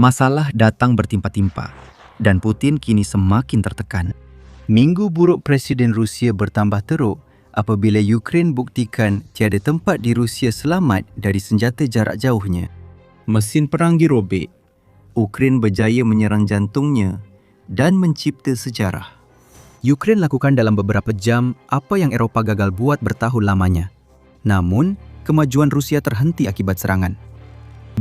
Masalah datang bertimpa-timpa dan Putin kini semakin tertekan. Minggu buruk Presiden Rusia bertambah teruk apabila Ukraine buktikan tiada tempat di Rusia selamat dari senjata jarak jauhnya. Mesin perang dirobek. Ukraine berjaya menyerang jantungnya dan mencipta sejarah. Ukraine lakukan dalam beberapa jam apa yang Eropah gagal buat bertahun lamanya. Namun, kemajuan Rusia terhenti akibat serangan.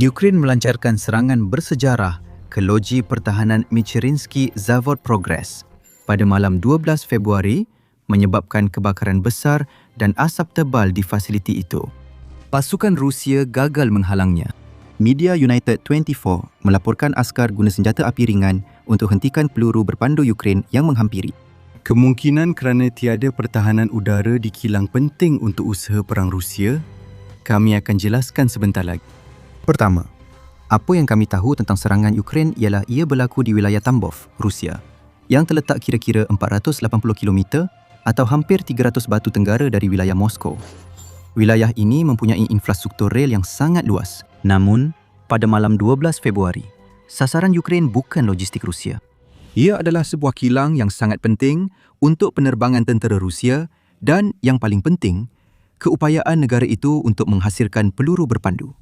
Ukraine melancarkan serangan bersejarah ke loji pertahanan Micherinsky Zavod Progress pada malam 12 Februari menyebabkan kebakaran besar dan asap tebal di fasiliti itu. Pasukan Rusia gagal menghalangnya. Media United 24 melaporkan askar guna senjata api ringan untuk hentikan peluru berpandu Ukraine yang menghampiri. Kemungkinan kerana tiada pertahanan udara di kilang penting untuk usaha perang Rusia, kami akan jelaskan sebentar lagi. Pertama, apa yang kami tahu tentang serangan Ukraine ialah ia berlaku di wilayah Tambov, Rusia, yang terletak kira-kira 480 km atau hampir 300 batu tenggara dari wilayah Moskow. Wilayah ini mempunyai infrastruktur rel yang sangat luas. Namun, pada malam 12 Februari, sasaran Ukraine bukan logistik Rusia. Ia adalah sebuah kilang yang sangat penting untuk penerbangan tentera Rusia dan yang paling penting, keupayaan negara itu untuk menghasilkan peluru berpandu.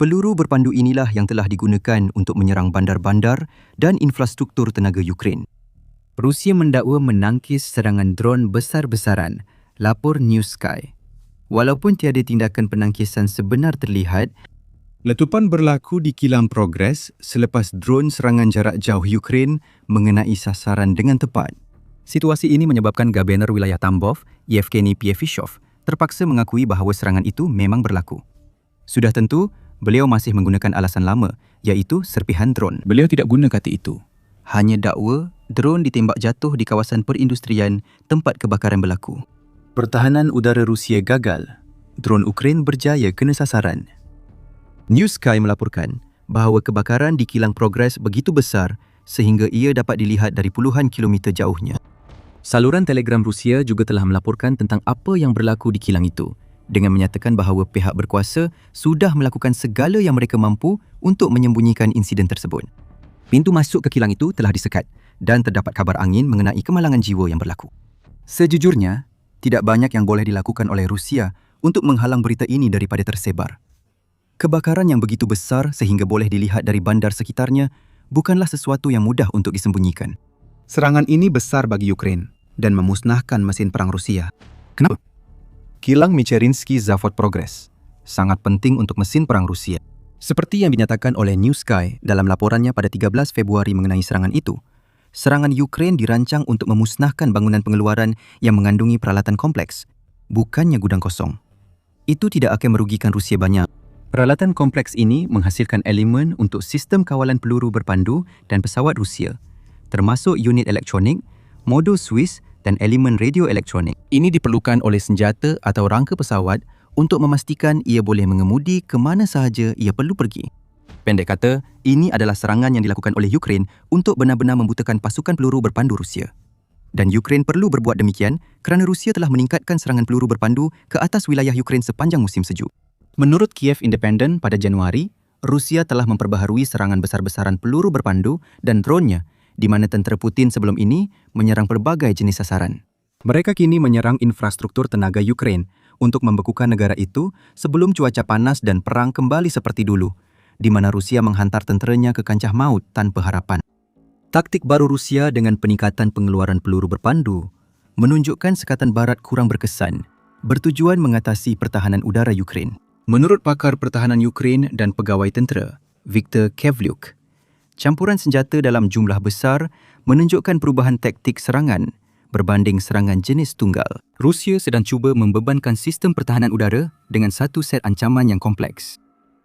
Peluru berpandu inilah yang telah digunakan untuk menyerang bandar-bandar dan infrastruktur tenaga Ukraine. Rusia mendakwa menangkis serangan dron besar-besaran, lapor New Sky. Walaupun tiada tindakan penangkisan sebenar terlihat, Letupan berlaku di kilang Progress selepas dron serangan jarak jauh Ukraine mengenai sasaran dengan tepat. situasi ini menyebabkan Gabener wilayah Tambov, Yevgeny Pievishov, terpaksa mengakui bahawa serangan itu memang berlaku. Sudah tentu, beliau masih menggunakan alasan lama, iaitu serpihan dron. Beliau tidak guna kata itu. Hanya dakwa, dron ditembak jatuh di kawasan perindustrian tempat kebakaran berlaku. Pertahanan udara Rusia gagal. Dron Ukraine berjaya kena sasaran. New Sky melaporkan bahawa kebakaran di kilang Progress begitu besar sehingga ia dapat dilihat dari puluhan kilometer jauhnya. Saluran telegram Rusia juga telah melaporkan tentang apa yang berlaku di kilang itu, dengan menyatakan bahawa pihak berkuasa sudah melakukan segala yang mereka mampu untuk menyembunyikan insiden tersebut. Pintu masuk ke kilang itu telah disekat dan terdapat kabar angin mengenai kemalangan jiwa yang berlaku. Sejujurnya, tidak banyak yang boleh dilakukan oleh Rusia untuk menghalang berita ini daripada tersebar. Kebakaran yang begitu besar sehingga boleh dilihat dari bandar sekitarnya bukanlah sesuatu yang mudah untuk disembunyikan. Serangan ini besar bagi Ukraine dan memusnahkan mesin perang Rusia. Kenapa? Kilang Micherinsky Zavod Progress sangat penting untuk mesin perang Rusia. Seperti yang dinyatakan oleh New Sky dalam laporannya pada 13 Februari mengenai serangan itu, serangan Ukraine dirancang untuk memusnahkan bangunan pengeluaran yang mengandungi peralatan kompleks, bukannya gudang kosong. Itu tidak akan merugikan Rusia banyak. Peralatan kompleks ini menghasilkan elemen untuk sistem kawalan peluru berpandu dan pesawat Rusia, termasuk unit elektronik, modul Swiss dan elemen radio elektronik. Ini diperlukan oleh senjata atau rangka pesawat untuk memastikan ia boleh mengemudi ke mana sahaja ia perlu pergi. Pendek kata, ini adalah serangan yang dilakukan oleh Ukraine untuk benar-benar membutakan pasukan peluru berpandu Rusia. Dan Ukraine perlu berbuat demikian kerana Rusia telah meningkatkan serangan peluru berpandu ke atas wilayah Ukraine sepanjang musim sejuk. Menurut Kiev Independent pada Januari, Rusia telah memperbaharui serangan besar-besaran peluru berpandu dan dronnya di mana tentera Putin sebelum ini menyerang pelbagai jenis sasaran. Mereka kini menyerang infrastruktur tenaga Ukraine untuk membekukan negara itu sebelum cuaca panas dan perang kembali seperti dulu, di mana Rusia menghantar tenteranya ke kancah maut tanpa harapan. Taktik baru Rusia dengan peningkatan pengeluaran peluru berpandu menunjukkan sekatan barat kurang berkesan, bertujuan mengatasi pertahanan udara Ukraine. Menurut pakar pertahanan Ukraine dan pegawai tentera, Viktor Kevlyuk, campuran senjata dalam jumlah besar menunjukkan perubahan taktik serangan berbanding serangan jenis tunggal. Rusia sedang cuba membebankan sistem pertahanan udara dengan satu set ancaman yang kompleks.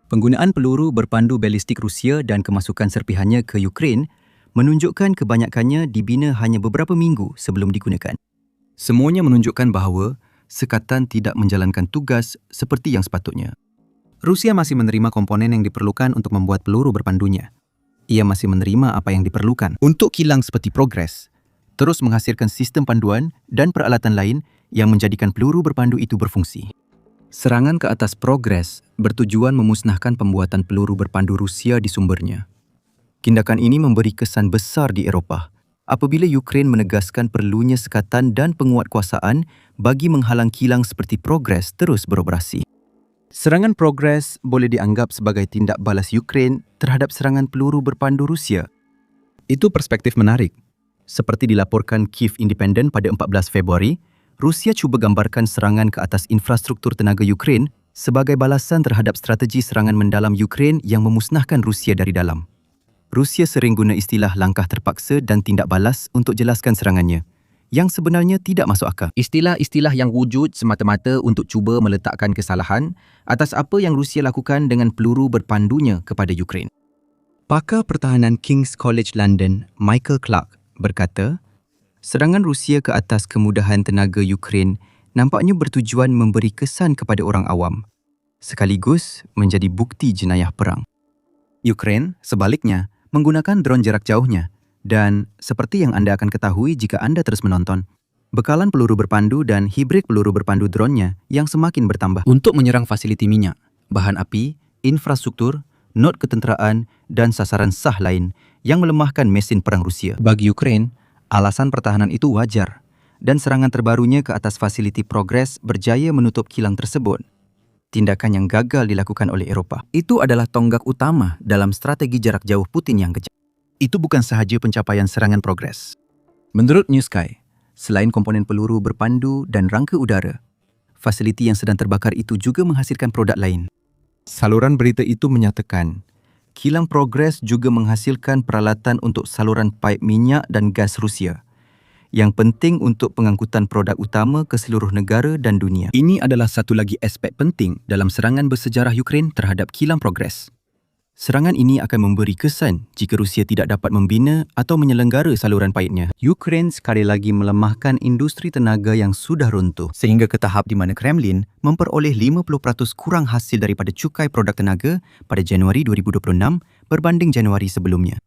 Penggunaan peluru berpandu balistik Rusia dan kemasukan serpihannya ke Ukraine menunjukkan kebanyakannya dibina hanya beberapa minggu sebelum digunakan. Semuanya menunjukkan bahawa sekatan tidak menjalankan tugas seperti yang sepatutnya. Rusia masih menerima komponen yang diperlukan untuk membuat peluru berpandunya. Ia masih menerima apa yang diperlukan. Untuk kilang seperti Progress, terus menghasilkan sistem panduan dan peralatan lain yang menjadikan peluru berpandu itu berfungsi. Serangan ke atas Progress bertujuan memusnahkan pembuatan peluru berpandu Rusia di sumbernya. Tindakan ini memberi kesan besar di Eropah apabila Ukraine menegaskan perlunya sekatan dan penguatkuasaan bagi menghalang kilang seperti Progress terus beroperasi. Serangan Progress boleh dianggap sebagai tindak balas Ukraine terhadap serangan peluru berpandu Rusia. Itu perspektif menarik. Seperti dilaporkan Kyiv Independent pada 14 Februari, Rusia cuba gambarkan serangan ke atas infrastruktur tenaga Ukraine sebagai balasan terhadap strategi serangan mendalam Ukraine yang memusnahkan Rusia dari dalam. Rusia sering guna istilah langkah terpaksa dan tindak balas untuk jelaskan serangannya, yang sebenarnya tidak masuk akal. Istilah-istilah yang wujud semata-mata untuk cuba meletakkan kesalahan atas apa yang Rusia lakukan dengan peluru berpandunya kepada Ukraine. Pakar pertahanan King's College London, Michael Clark, berkata, serangan Rusia ke atas kemudahan tenaga Ukraine nampaknya bertujuan memberi kesan kepada orang awam, sekaligus menjadi bukti jenayah perang. Ukraine, sebaliknya, menggunakan drone jarak jauhnya dan, seperti yang anda akan ketahui jika anda terus menonton, bekalan peluru berpandu dan hibrid peluru berpandu drone-nya yang semakin bertambah untuk menyerang fasiliti minyak, bahan api, infrastruktur, not ketenteraan dan sasaran sah lain yang melemahkan mesin perang Rusia. Bagi Ukraine, alasan pertahanan itu wajar dan serangan terbarunya ke atas fasiliti Progress berjaya menutup kilang tersebut. Tindakan yang gagal dilakukan oleh Eropah. Itu adalah tonggak utama dalam strategi jarak jauh Putin yang kejam. Itu bukan sahaja pencapaian serangan Progress. Menurut New Sky, selain komponen peluru berpandu dan rangka udara, fasiliti yang sedang terbakar itu juga menghasilkan produk lain. Saluran berita itu menyatakan, kilang Progress juga menghasilkan peralatan untuk saluran paip minyak dan gas Rusia, yang penting untuk pengangkutan produk utama ke seluruh negara dan dunia. Ini adalah satu lagi aspek penting dalam serangan bersejarah Ukraine terhadap kilang Progress. Serangan ini akan memberi kesan jika Rusia tidak dapat membina atau menyelenggara saluran paipnya. Ukraine sekali lagi melemahkan industri tenaga yang sudah runtuh sehingga ke tahap di mana Kremlin memperoleh 50% kurang hasil daripada cukai produk tenaga pada Januari 2026 berbanding Januari sebelumnya.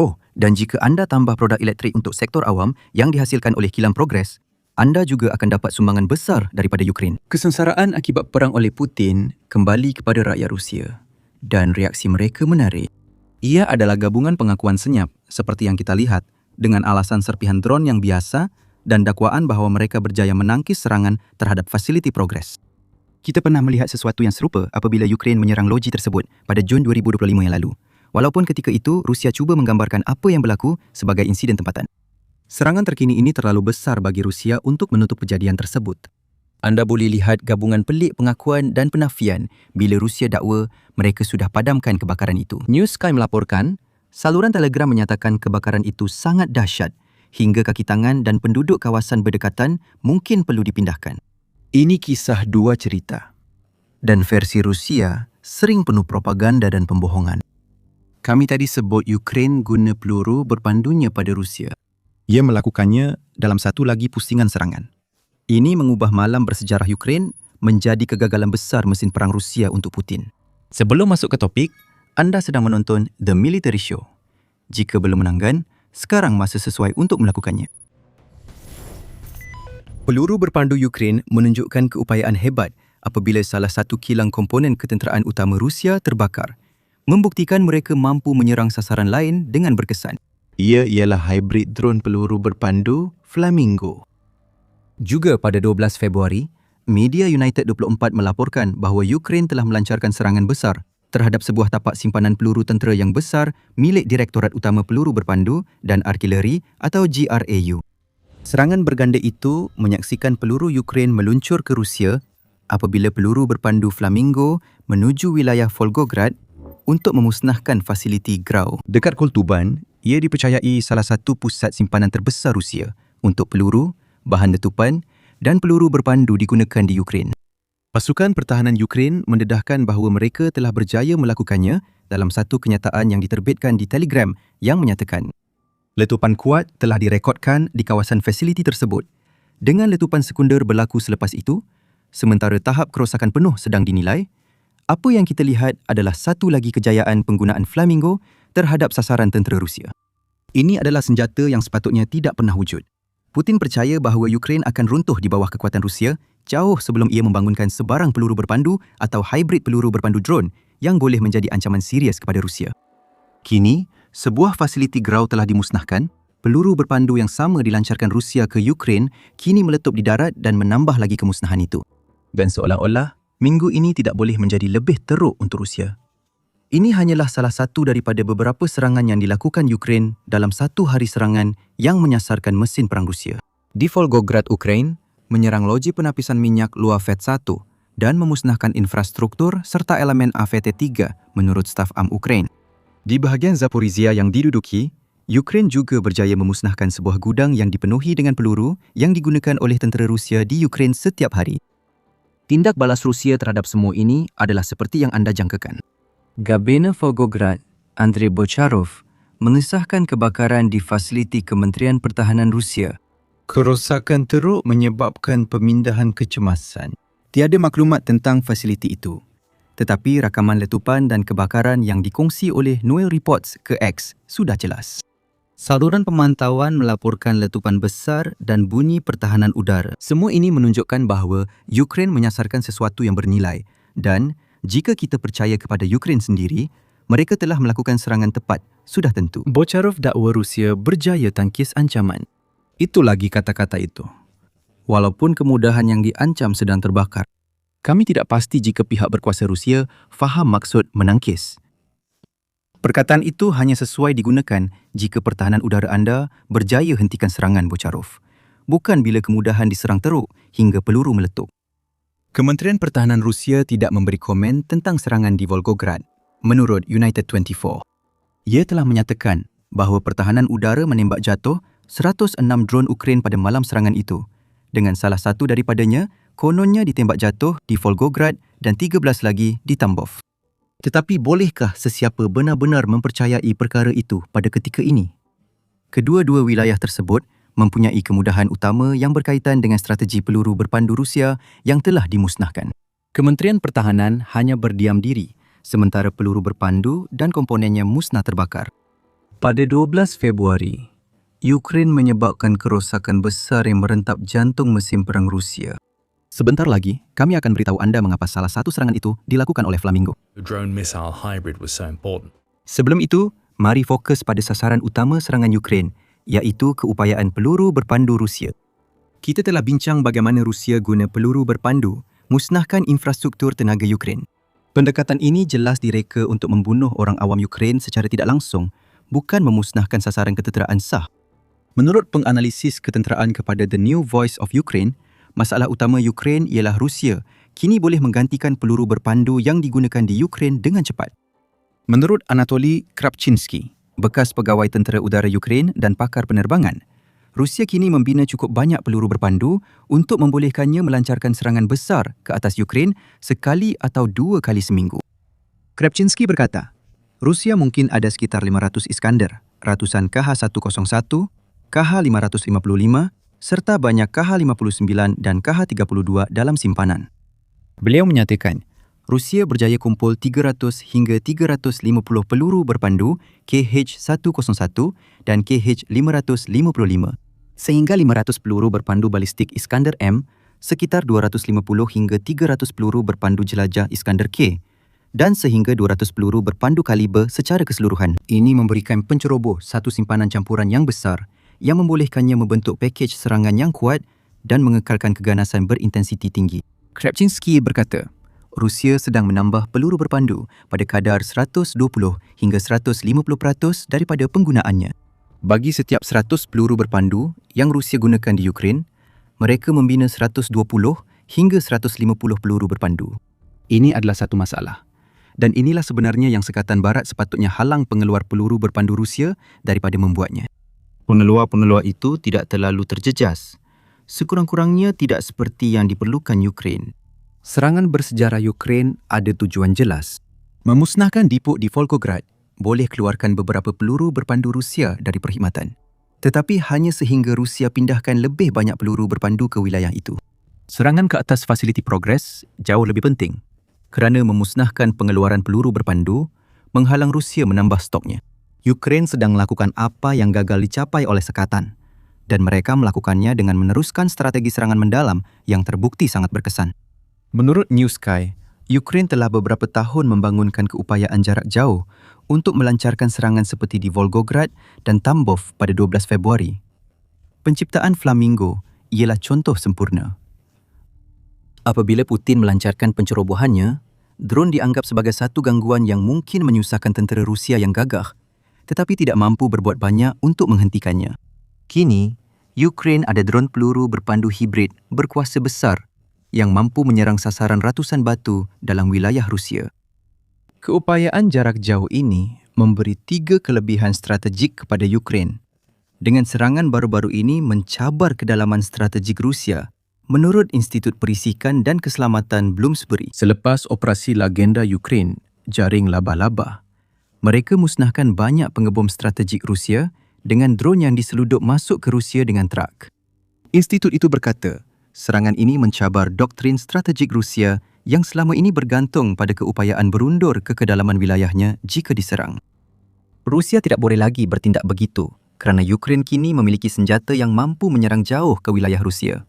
Oh, dan jika anda tambah produk elektrik untuk sektor awam yang dihasilkan oleh kilang Progress, anda juga akan dapat sumbangan besar daripada Ukraine. Kesengsaraan akibat perang oleh Putin kembali kepada rakyat Rusia. Dan reaksi mereka menarik. Ia adalah gabungan pengakuan senyap seperti yang kita lihat dengan alasan serpihan drone yang biasa dan dakwaan bahawa mereka berjaya menangkis serangan terhadap fasiliti Progress. Kita pernah melihat sesuatu yang serupa apabila Ukraine menyerang loji tersebut pada Jun 2025 yang lalu. Walaupun ketika itu Rusia cuba menggambarkan apa yang berlaku sebagai insiden tempatan. Serangan terkini ini terlalu besar bagi Rusia untuk menutup kejadian tersebut. Anda boleh lihat gabungan pelik pengakuan dan penafian bila Rusia dakwa mereka sudah padamkan kebakaran itu. New Sky melaporkan, saluran Telegram menyatakan kebakaran itu sangat dahsyat hingga kaki tangan dan penduduk kawasan berdekatan mungkin perlu dipindahkan. Ini kisah dua cerita. Dan versi Rusia sering penuh propaganda dan pembohongan. Kami tadi sebut Ukraine guna peluru berpandunya pada Rusia. Ia melakukannya dalam satu lagi pusingan serangan. Ini mengubah malam bersejarah Ukraine menjadi kegagalan besar mesin perang Rusia untuk Putin. Sebelum masuk ke topik, anda sedang menonton The Military Show. Jika belum menanggan, sekarang masa sesuai untuk melakukannya. Peluru berpandu Ukraine menunjukkan keupayaan hebat apabila salah satu kilang komponen ketenteraan utama Rusia terbakar, membuktikan mereka mampu menyerang sasaran lain dengan berkesan. Ia ialah hybrid drone peluru berpandu Flamingo. Juga pada 12 Februari, media United 24 melaporkan bahawa Ukraine telah melancarkan serangan besar terhadap sebuah tapak simpanan peluru tentera yang besar milik Direktorat Utama Peluru Berpandu dan Artileri atau GRAU. Serangan berganda itu menyaksikan peluru Ukraine meluncur ke Rusia apabila peluru berpandu Flamingo menuju wilayah Volgograd untuk memusnahkan fasiliti GRAU. Dekat Koltuban, ia dipercayai salah satu pusat simpanan terbesar Rusia untuk peluru, bahan letupan dan peluru berpandu digunakan di Ukraine. Pasukan pertahanan Ukraine mendedahkan bahawa mereka telah berjaya melakukannya dalam satu kenyataan yang diterbitkan di Telegram yang menyatakan letupan kuat telah direkodkan di kawasan fasiliti tersebut dengan letupan sekunder berlaku selepas itu, sementara tahap kerosakan penuh sedang dinilai. Apa yang kita lihat adalah satu lagi kejayaan penggunaan Flamingo terhadap sasaran tentera Rusia. Ini adalah senjata yang sepatutnya tidak pernah wujud. Putin percaya bahawa Ukraine akan runtuh di bawah kekuatan Rusia jauh sebelum ia membangunkan sebarang peluru berpandu atau hybrid peluru berpandu drone yang boleh menjadi ancaman serius kepada Rusia. Kini, sebuah fasiliti Grau telah dimusnahkan, peluru berpandu yang sama dilancarkan Rusia ke Ukraine kini meletup di darat dan menambah lagi kemusnahan itu. Dan seolah-olah, minggu ini tidak boleh menjadi lebih teruk untuk Rusia. Ini hanyalah salah satu daripada beberapa serangan yang dilakukan Ukraine dalam satu hari serangan yang menyasarkan mesin perang Rusia. Di Volgograd, Ukraine, menyerang loji penapisan minyak Luafet-1 dan memusnahkan infrastruktur serta elemen AVT-3 menurut staf Am Ukraine. Di bahagian Zaporizhia yang diduduki, Ukraine juga berjaya memusnahkan sebuah gudang yang dipenuhi dengan peluru yang digunakan oleh tentera Rusia di Ukraine setiap hari. Tindak balas Rusia terhadap semua ini adalah seperti yang anda jangkakan. Gabina Volgograd, Andrei Bocharov, mengesahkan kebakaran di fasiliti Kementerian Pertahanan Rusia. Kerosakan teruk menyebabkan pemindahan kecemasan. Tiada maklumat tentang fasiliti itu. Tetapi rakaman letupan dan kebakaran yang dikongsi oleh Noel Reports ke X sudah jelas. Saluran pemantauan melaporkan letupan besar dan bunyi pertahanan udara. Semua ini menunjukkan bahawa Ukraine menyasarkan sesuatu yang bernilai dan jika kita percaya kepada Ukraine sendiri, mereka telah melakukan serangan tepat, sudah tentu. Bocharov dakwa Rusia berjaya tangkis ancaman. Itu lagi kata-kata itu. Walaupun kemudahan yang diancam sedang terbakar, kami tidak pasti jika pihak berkuasa Rusia faham maksud menangkis. Perkataan itu hanya sesuai digunakan jika pertahanan udara anda berjaya hentikan serangan Bocharov, bukan bila kemudahan diserang teruk hingga peluru meletup. Kementerian Pertahanan Rusia tidak memberi komen tentang serangan di Volgograd, menurut United 24. Ia telah menyatakan bahawa pertahanan udara menembak jatuh 106 drone Ukraine pada malam serangan itu, dengan salah satu daripadanya kononnya ditembak jatuh di Volgograd dan 13 lagi di Tambov. Tetapi bolehkah sesiapa benar-benar mempercayai perkara itu pada ketika ini? Kedua-dua wilayah tersebut mempunyai kemudahan utama yang berkaitan dengan strategi peluru berpandu Rusia yang telah dimusnahkan. Kementerian Pertahanan hanya berdiam diri sementara peluru berpandu dan komponennya musnah terbakar. Pada 12 Februari, Ukraine menyebabkan kerosakan besar yang merentap jantung mesin perang Rusia. Sebentar lagi, kami akan beritahu anda mengapa salah satu serangan itu dilakukan oleh Flamingo. The drone missile hybrid was so important. Sebelum itu, mari fokus pada sasaran utama serangan Ukraine, iaitu keupayaan peluru berpandu Rusia. Kita telah bincang bagaimana Rusia guna peluru berpandu musnahkan infrastruktur tenaga Ukraine. Pendekatan ini jelas direka untuk membunuh orang awam Ukraine secara tidak langsung, bukan memusnahkan sasaran ketenteraan sah. Menurut penganalisis ketenteraan kepada The New Voice of Ukraine, masalah utama Ukraine ialah Rusia kini boleh menggantikan peluru berpandu yang digunakan di Ukraine dengan cepat. Menurut Anatoly Krapchinsky, bekas pegawai tentera udara Ukraine dan pakar penerbangan, Rusia kini membina cukup banyak peluru berpandu untuk membolehkannya melancarkan serangan besar ke atas Ukraine sekali atau 2 kali seminggu. Krapchinsky berkata, Rusia mungkin ada sekitar 500 Iskander, ratusan KH-101, KH-555 serta banyak KH-59 dan KH-32 dalam simpanan. Beliau menyatakan, Rusia berjaya kumpul 300 hingga 350 peluru berpandu KH-101 dan KH-555, sehingga 500 peluru berpandu balistik Iskander M, sekitar 250 hingga 300 peluru berpandu jelajah Iskander K, dan sehingga 200 peluru berpandu kaliber secara keseluruhan. Ini memberikan penceroboh satu simpanan campuran yang besar yang membolehkannya membentuk pakej serangan yang kuat dan mengekalkan keganasan berintensiti tinggi. Krapchinsky berkata, Rusia sedang menambah peluru berpandu pada kadar 120 hingga 150% daripada penggunaannya. Bagi setiap 100 peluru berpandu yang Rusia gunakan di Ukraine, mereka membina 120 hingga 150 peluru berpandu. Ini adalah satu masalah. Dan inilah sebenarnya yang Sekatan Barat sepatutnya halang pengeluar peluru berpandu Rusia daripada membuatnya. Pengeluar-pengeluar itu tidak terlalu terjejas. Sekurang-kurangnya tidak seperti yang diperlukan Ukraine. Serangan bersejarah Ukraine ada tujuan jelas. Memusnahkan dipuk di Volgograd boleh keluarkan beberapa peluru berpandu Rusia dari perkhidmatan. Tetapi hanya sehingga Rusia pindahkan lebih banyak peluru berpandu ke wilayah itu. Serangan ke atas fasiliti Progress jauh lebih penting kerana memusnahkan pengeluaran peluru berpandu menghalang Rusia menambah stoknya. Ukraine sedang melakukan apa yang gagal dicapai oleh Sekatan dan mereka melakukannya dengan meneruskan strategi serangan mendalam yang terbukti sangat berkesan. Menurut New Sky, Ukraine telah beberapa tahun membangunkan keupayaan jarak jauh untuk melancarkan serangan seperti di Volgograd dan Tambov pada 12 Februari. Penciptaan Flamingo ialah contoh sempurna. Apabila Putin melancarkan pencerobohannya, drone dianggap sebagai satu gangguan yang mungkin menyusahkan tentera Rusia yang gagah, tetapi tidak mampu berbuat banyak untuk menghentikannya. Kini, Ukraine ada drone peluru berpandu hibrid berkuasa besar yang mampu menyerang sasaran ratusan batu dalam wilayah Rusia. Keupayaan jarak jauh ini memberi 3 kelebihan strategik kepada Ukraine. Dengan serangan baru-baru ini mencabar kedalaman strategik Rusia, menurut Institut Perisikan dan Keselamatan Bloomsbury. Selepas operasi legenda Ukraine, jaring laba-laba, mereka musnahkan banyak pengebom strategik Rusia dengan drone yang diseludup masuk ke Rusia dengan trak. Institut itu berkata, serangan ini mencabar doktrin strategik Rusia yang selama ini bergantung pada keupayaan berundur ke kedalaman wilayahnya jika diserang. Rusia tidak boleh lagi bertindak begitu kerana Ukraine kini memiliki senjata yang mampu menyerang jauh ke wilayah Rusia.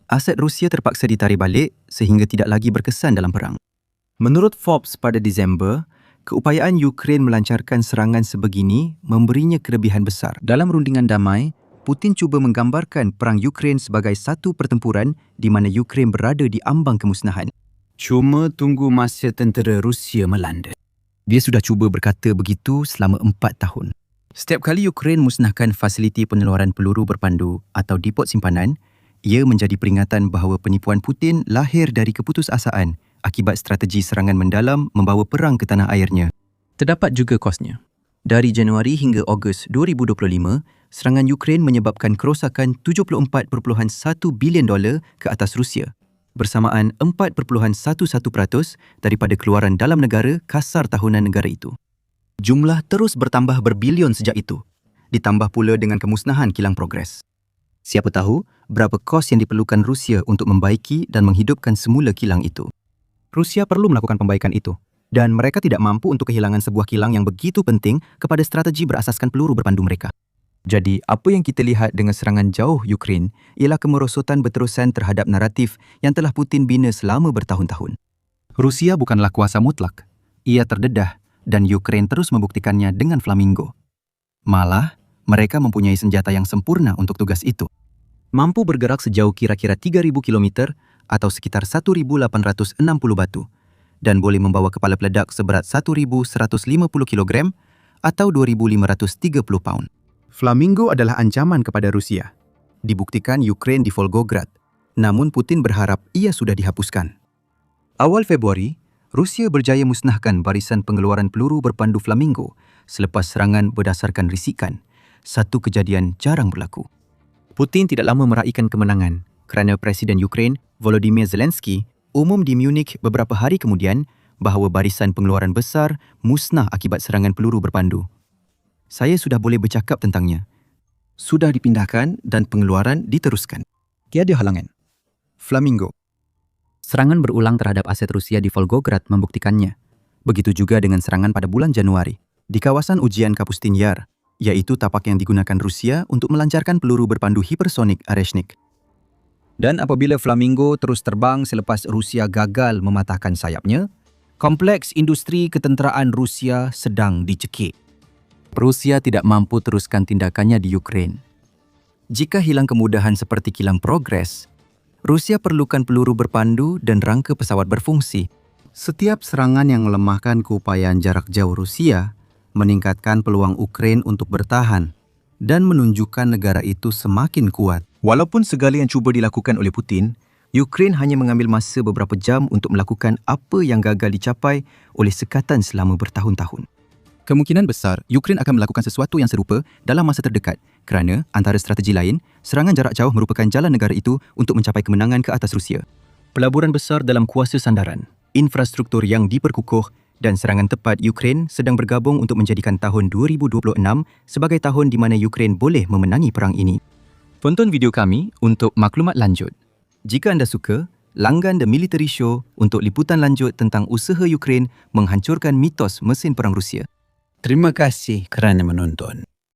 Aset Rusia terpaksa ditarik balik sehingga tidak lagi berkesan dalam perang. Menurut Forbes pada Disember, keupayaan Ukraine melancarkan serangan sebegini memberinya kelebihan besar. Dalam rundingan damai, Putin cuba menggambarkan perang Ukraine sebagai satu pertempuran di mana Ukraine berada di ambang kemusnahan. Cuma tunggu masa tentera Rusia melanda. Dia sudah cuba berkata begitu selama 4 tahun. Setiap kali Ukraine musnahkan fasiliti pengeluaran peluru berpandu atau depot simpanan, ia menjadi peringatan bahawa penipuan Putin lahir dari keputusasaan akibat strategi serangan mendalam membawa perang ke tanah airnya. Terdapat juga kosnya. Dari Januari hingga Ogos 2025, serangan Ukraine menyebabkan kerosakan $74.1 bilion ke atas Rusia, bersamaan 4.11% daripada keluaran dalam negara kasar tahunan negara itu. Jumlah terus bertambah berbilion sejak itu, ditambah pula dengan kemusnahan kilang progres. Siapa tahu berapa kos yang diperlukan Rusia untuk membaiki dan menghidupkan semula kilang itu. Rusia perlu melakukan pembaikan itu, dan mereka tidak mampu untuk kehilangan sebuah kilang yang begitu penting kepada strategi berasaskan peluru berpandu mereka. Jadi, apa yang kita lihat dengan serangan jauh Ukraine ialah kemerosotan berterusan terhadap naratif yang telah Putin bina selama bertahun-tahun. Rusia bukanlah kuasa mutlak. Ia terdedah dan Ukraine terus membuktikannya dengan Flamingo. Malah, mereka mempunyai senjata yang sempurna untuk tugas itu. Mampu bergerak sejauh kira-kira 3,000 kilometer atau sekitar 1,860 batu dan boleh membawa kepala peledak seberat 1,150 kilogram atau 2,530 pound. Flamingo adalah ancaman kepada Rusia. Dibuktikan Ukraine di Volgograd, namun Putin berharap ia sudah dihapuskan. Awal Februari, Rusia berjaya musnahkan barisan pengeluaran peluru berpandu Flamingo selepas serangan berdasarkan risikan, satu kejadian jarang berlaku. Putin tidak lama meraihkan kemenangan kerana Presiden Ukraine Volodymyr Zelensky umum di Munich beberapa hari kemudian bahawa barisan pengeluaran besar musnah akibat serangan peluru berpandu. Saya sudah boleh bercakap tentangnya. Sudah dipindahkan dan pengeluaran diteruskan. Tiada halangan. Flamingo. Serangan berulang terhadap aset Rusia di Volgograd membuktikannya. Begitu juga dengan serangan pada bulan Januari di kawasan ujian Kapustin Yar, iaitu tapak yang digunakan Rusia untuk melancarkan peluru berpandu hipersonik Oreshnik. Dan apabila Flamingo terus terbang selepas Rusia gagal mematahkan sayapnya, kompleks industri ketenteraan Rusia sedang dicekik. Rusia tidak mampu teruskan tindakannya di Ukraine. Jika hilang kemudahan seperti kilang progres, Rusia perlukan peluru berpandu dan rangka pesawat berfungsi. Setiap serangan yang melemahkan keupayaan jarak jauh Rusia meningkatkan peluang Ukraine untuk bertahan dan menunjukkan negara itu semakin kuat. Walaupun segala yang cuba dilakukan oleh Putin, Ukraine hanya mengambil masa beberapa jam untuk melakukan apa yang gagal dicapai oleh sekatan selama bertahun-tahun. Kemungkinan besar, Ukraine akan melakukan sesuatu yang serupa dalam masa terdekat kerana, antara strategi lain, serangan jarak jauh merupakan jalan negara itu untuk mencapai kemenangan ke atas Rusia. Pelaburan besar dalam kuasa sandaran, infrastruktur yang diperkukuh dan serangan tepat Ukraine sedang bergabung untuk menjadikan tahun 2026 sebagai tahun di mana Ukraine boleh memenangi perang ini. Tonton video kami untuk maklumat lanjut. Jika anda suka, langgan The Military Show untuk liputan lanjut tentang usaha Ukraine menghancurkan mitos mesin perang Rusia. Terima kasih kerana menonton.